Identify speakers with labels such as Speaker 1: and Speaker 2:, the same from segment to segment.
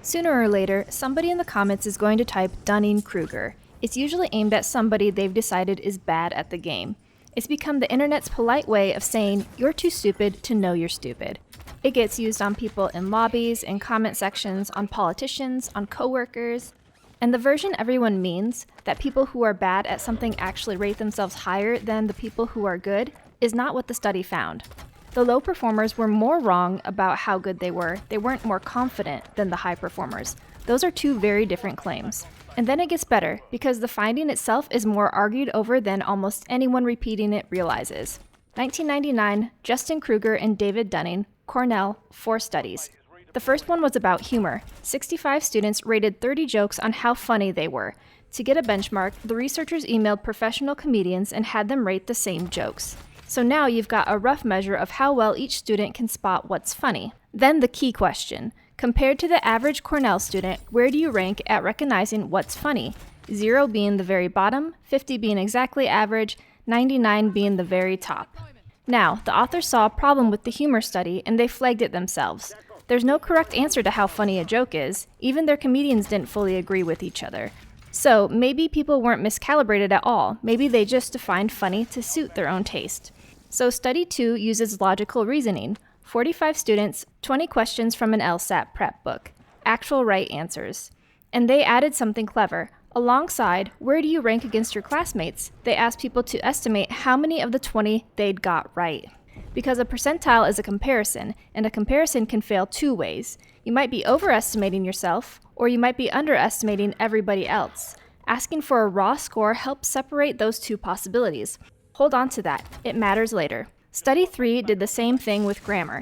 Speaker 1: Sooner or later, somebody in the comments is going to type Dunning-Kruger. It's usually aimed at somebody they've decided is bad at the game. It's become the internet's polite way of saying, you're too stupid to know you're stupid. It gets used on people in lobbies, in comment sections, on politicians, on coworkers. And the version everyone means, that people who are bad at something actually rate themselves higher than the people who are good, is not what the study found. The low performers were more wrong about how good they weren't more confident than the high performers. Those are two very different claims. And then it gets better, because the finding itself is more argued over than almost anyone repeating it realizes. 1999, Justin Kruger and David Dunning, Cornell, 4 studies. The first one was about humor. 65 students rated 30 jokes on how funny they were. To get a benchmark, the researchers emailed professional comedians and had them rate the same jokes. So now you've got a rough measure of how well each student can spot what's funny. Then the key question. Compared to the average Cornell student, where do you rank at recognizing what's funny? 0 being the very bottom, 50 being exactly average, 99 being the very top. Now, the authors saw a problem with the humor study and they flagged it themselves. There's no correct answer to how funny a joke is. Even their comedians didn't fully agree with each other. So maybe people weren't miscalibrated at all. Maybe they just defined funny to suit their own taste. So study 2 uses logical reasoning. 45 students, 20 questions from an LSAT prep book. Actual right answers. And they added something clever. Alongside, where do you rank against your classmates? They asked people to estimate how many of the 20 they'd got right. Because a percentile is a comparison, and a comparison can fail 2 ways. You might be overestimating yourself, or you might be underestimating everybody else. Asking for a raw score helps separate those 2 possibilities. Hold on to that, it matters later. Study 3 did the same thing with grammar.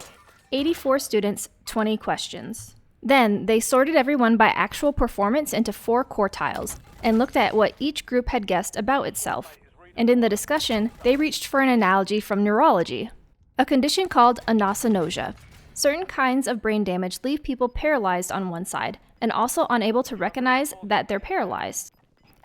Speaker 1: 84 students, 20 questions. Then, they sorted everyone by actual performance into 4 quartiles, and looked at what each group had guessed about itself. And in the discussion, they reached for an analogy from neurology. A condition called anosognosia. Certain kinds of brain damage leave people paralyzed on one side, and also unable to recognize that they're paralyzed.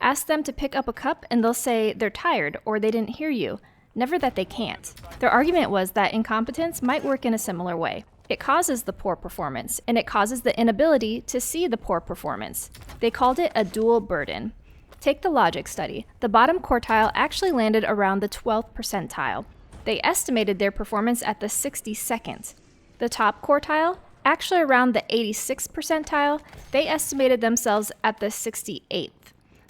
Speaker 1: Ask them to pick up a cup and they'll say they're tired or they didn't hear you, never that they can't. Their argument was that incompetence might work in a similar way. It causes the poor performance, and it causes the inability to see the poor performance. They called it a dual burden. Take the logic study. The bottom quartile actually landed around the 12th percentile. They estimated their performance at the 62nd. The top quartile, actually around the 86th percentile, they estimated themselves at the 68th.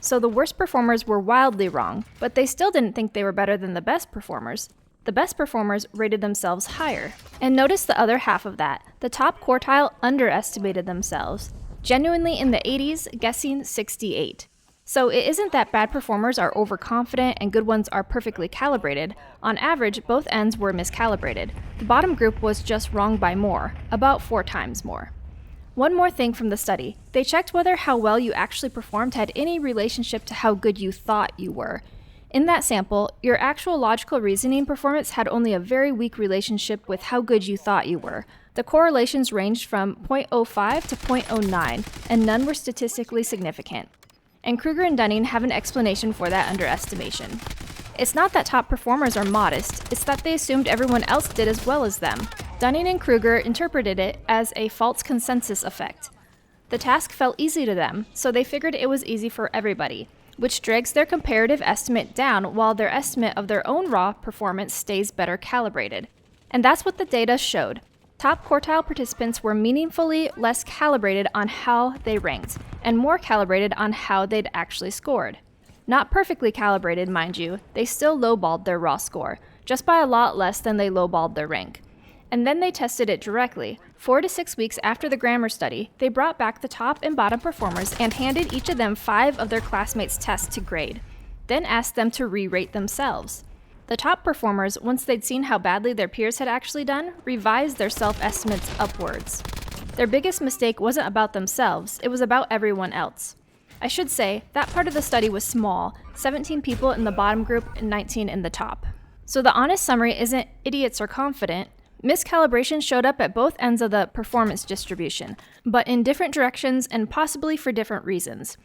Speaker 1: So the worst performers were wildly wrong, but they still didn't think they were better than the best performers. The best performers rated themselves higher. And notice the other half of that. The top quartile underestimated themselves, genuinely in the 80s, guessing 68. So it isn't that bad performers are overconfident and good ones are perfectly calibrated. On average, both ends were miscalibrated. The bottom group was just wrong by more, about 4 times more. One more thing from the study. They checked whether how well you actually performed had any relationship to how good you thought you were. In that sample, your actual logical reasoning performance had only a very weak relationship with how good you thought you were. The correlations ranged from 0.05 to 0.09, and none were statistically significant. And Kruger and Dunning have an explanation for that underestimation. It's not that top performers are modest, it's that they assumed everyone else did as well as them. Dunning and Kruger interpreted it as a false consensus effect. The task felt easy to them, so they figured it was easy for everybody, which drags their comparative estimate down while their estimate of their own raw performance stays better calibrated. And that's what the data showed. Top quartile participants were meaningfully less calibrated on how they ranked, and more calibrated on how they'd actually scored. Not perfectly calibrated, mind you, they still lowballed their raw score, just by a lot less than they lowballed their rank. And then they tested it directly. 4 to 6 weeks after the grammar study, they brought back the top and bottom performers and handed each of them 5 of their classmates' tests to grade, then asked them to re-rate themselves. The top performers, once they'd seen how badly their peers had actually done, revised their self-estimates upwards. Their biggest mistake wasn't about themselves, it was about everyone else. I should say, that part of the study was small, 17 people in the bottom group and 19 in the top. So the honest summary isn't idiots are confident. Miscalibration showed up at both ends of the performance distribution, but in different directions and possibly for different reasons.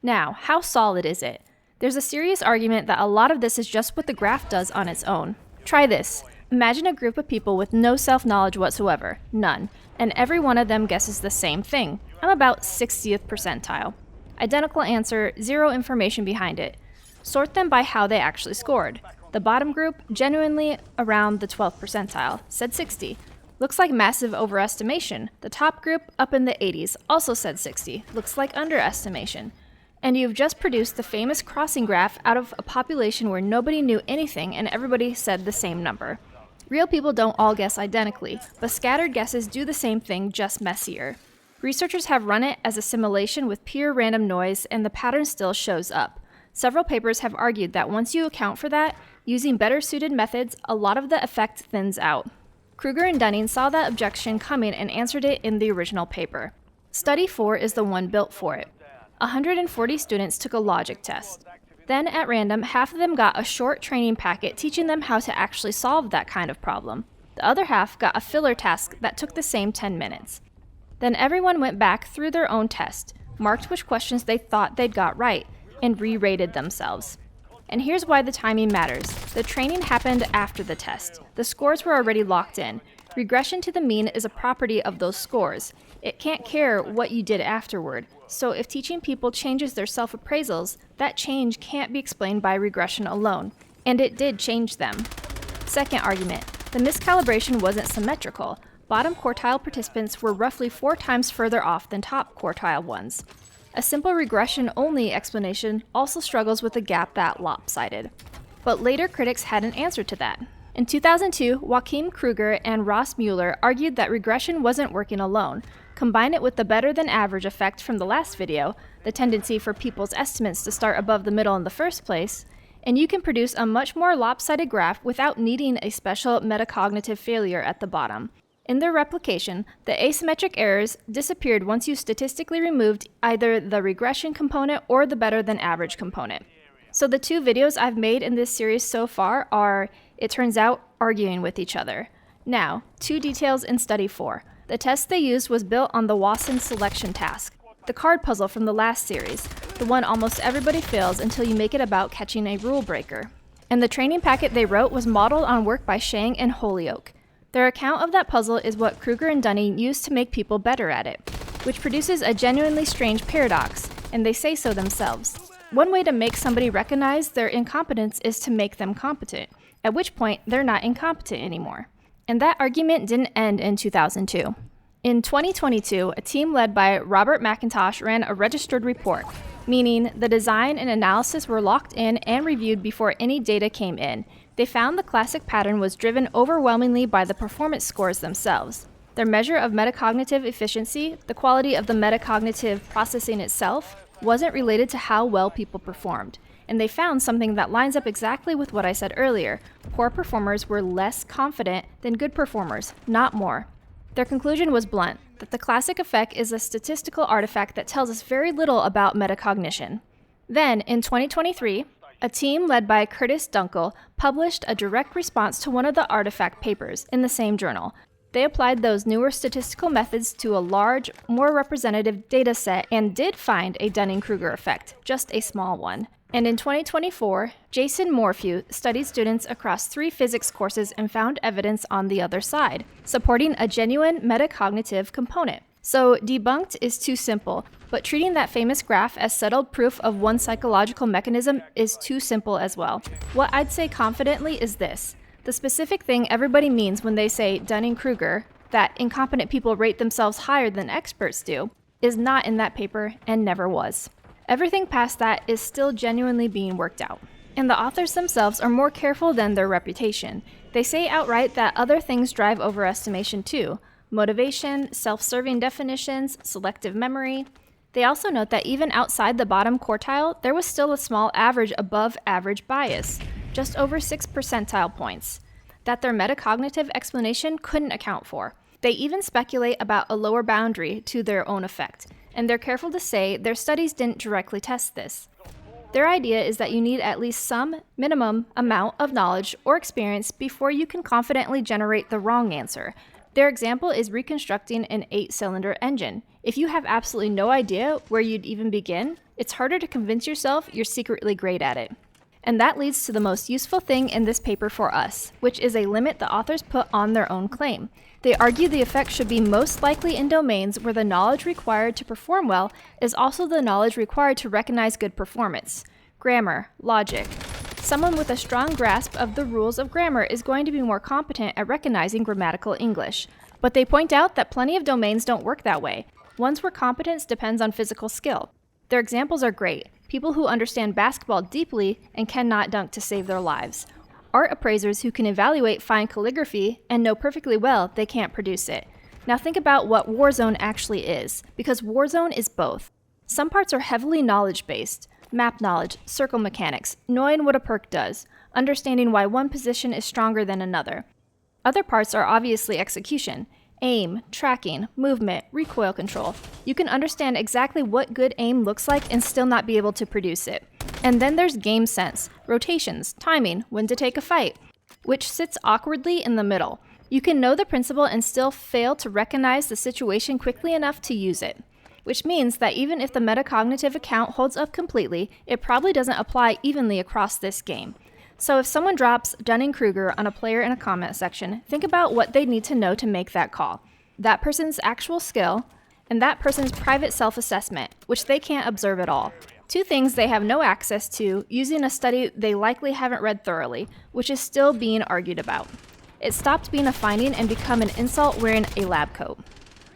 Speaker 1: Now, how solid is it? There's a serious argument that a lot of this is just what the graph does on its own. Try this. Imagine a group of people with no self-knowledge whatsoever, none, and every one of them guesses the same thing. I'm about 60th percentile. Identical answer, zero information behind it. Sort them by how they actually scored. The bottom group, genuinely around the 12th percentile, said 60. Looks like massive overestimation. The top group, up in the 80s, also said 60. Looks like underestimation. And you've just produced the famous crossing graph out of a population where nobody knew anything and everybody said the same number. Real people don't all guess identically, but scattered guesses do the same thing, just messier. Researchers have run it as a simulation with pure random noise, and the pattern still shows up. Several papers have argued that once you account for that, using better suited methods, a lot of the effect thins out. Kruger and Dunning saw that objection coming and answered it in the original paper. Study 4 is the one built for it. 140 students took a logic test. Then, at random, half of them got a short training packet teaching them how to actually solve that kind of problem. The other half got a filler task that took the same 10 minutes. Then everyone went back through their own test, marked which questions they thought they'd got right, and re-rated themselves. And here's why the timing matters. The training happened after the test. The scores were already locked in. Regression to the mean is a property of those scores. It can't care what you did afterward. So if teaching people changes their self-appraisals, that change can't be explained by regression alone. And it did change them. Second argument, the miscalibration wasn't symmetrical. Bottom quartile participants were roughly 4 times further off than top quartile ones. A simple regression-only explanation also struggles with a gap that lopsided. But later critics had an answer to that. In 2002, Joachim Kruger and Ross Mueller argued that regression wasn't working alone. Combine it with the better-than-average effect from the last video, the tendency for people's estimates to start above the middle in the first place, and you can produce a much more lopsided graph without needing a special metacognitive failure at the bottom. In their replication, the asymmetric errors disappeared once you statistically removed either the regression component or the better-than-average component. So the 2 videos I've made in this series so far are, it turns out, arguing with each other. Now, 2 details in Study 4. The test they used was built on the Warzone selection task, the card puzzle from the last series, the one almost everybody fails until you make it about catching a rule breaker. And the training packet they wrote was modeled on work by Shang and Holyoke. Their account of that puzzle is what Kruger and Dunning used to make people better at it, which produces a genuinely strange paradox, and they say so themselves. One way to make somebody recognize their incompetence is to make them competent, at which point they're not incompetent anymore. And that argument didn't end in 2002. In 2022, a team led by Robert McIntosh ran a registered report, meaning the design and analysis were locked in and reviewed before any data came in. They found the classic pattern was driven overwhelmingly by the performance scores themselves. Their measure of metacognitive efficiency, the quality of the metacognitive processing itself, wasn't related to how well people performed. And they found something that lines up exactly with what I said earlier. Poor performers were less confident than good performers, not more. Their conclusion was blunt, that the classic effect is a statistical artifact that tells us very little about metacognition. Then, in 2023, a team led by Curtis Dunkel published a direct response to one of the artifact papers in the same journal. They applied those newer statistical methods to a large, more representative data set and did find a Dunning-Kruger effect, just a small one. And in 2024, Jason Morphew studied students across 3 physics courses and found evidence on the other side, supporting a genuine metacognitive component. So debunked is too simple, but treating that famous graph as settled proof of one psychological mechanism is too simple as well. What I'd say confidently is this. The specific thing everybody means when they say Dunning-Kruger, that incompetent people rate themselves higher than experts do, is not in that paper and never was. Everything past that is still genuinely being worked out. And the authors themselves are more careful than their reputation. They say outright that other things drive overestimation too. Motivation, self-serving definitions, selective memory. They also note that even outside the bottom quartile, there was still a small average above average bias, just over 6 percentile points, that their metacognitive explanation couldn't account for. They even speculate about a lower boundary to their own effect, and they're careful to say their studies didn't directly test this. Their idea is that you need at least some minimum amount of knowledge or experience before you can confidently generate the wrong answer. Their example is reconstructing an 8-cylinder engine. If you have absolutely no idea where you'd even begin, it's harder to convince yourself you're secretly great at it. And that leads to the most useful thing in this paper for us, which is a limit the authors put on their own claim. They argue the effect should be most likely in domains where the knowledge required to perform well is also the knowledge required to recognize good performance. Grammar, logic. Someone with a strong grasp of the rules of grammar is going to be more competent at recognizing grammatical English. But they point out that plenty of domains don't work that way, ones where competence depends on physical skill. Their examples are great. People who understand basketball deeply and cannot dunk to save their lives. Art appraisers who can evaluate fine calligraphy and know perfectly well they can't produce it. Now think about what Warzone actually is, because Warzone is both. Some parts are heavily knowledge-based. Map knowledge, circle mechanics, knowing what a perk does, understanding why one position is stronger than another. Other parts are obviously execution, aim, tracking, movement, recoil control. You can understand exactly what good aim looks like and still not be able to produce it. And then there's game sense, rotations, timing, when to take a fight, which sits awkwardly in the middle. You can know the principle and still fail to recognize the situation quickly enough to use it. Which means that even if the metacognitive account holds up completely, it probably doesn't apply evenly across this game. So if someone drops Dunning-Kruger on a player in a comment section, think about what they need to know to make that call. That person's actual skill, and that person's private self-assessment, which they can't observe at all. Two things they have no access to using a study they likely haven't read thoroughly, which is still being argued about. It stopped being a finding and become an insult wearing a lab coat.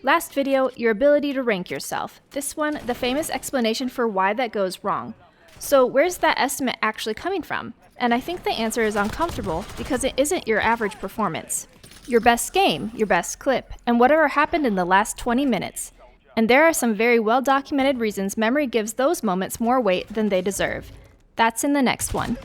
Speaker 1: Last video, your ability to rank yourself. This one, the famous explanation for why that goes wrong. So where's that estimate actually coming from? And I think the answer is uncomfortable because it isn't your average performance. Your best game, your best clip, and whatever happened in the last 20 minutes. And there are some very well documented reasons memory gives those moments more weight than they deserve. That's in the next one.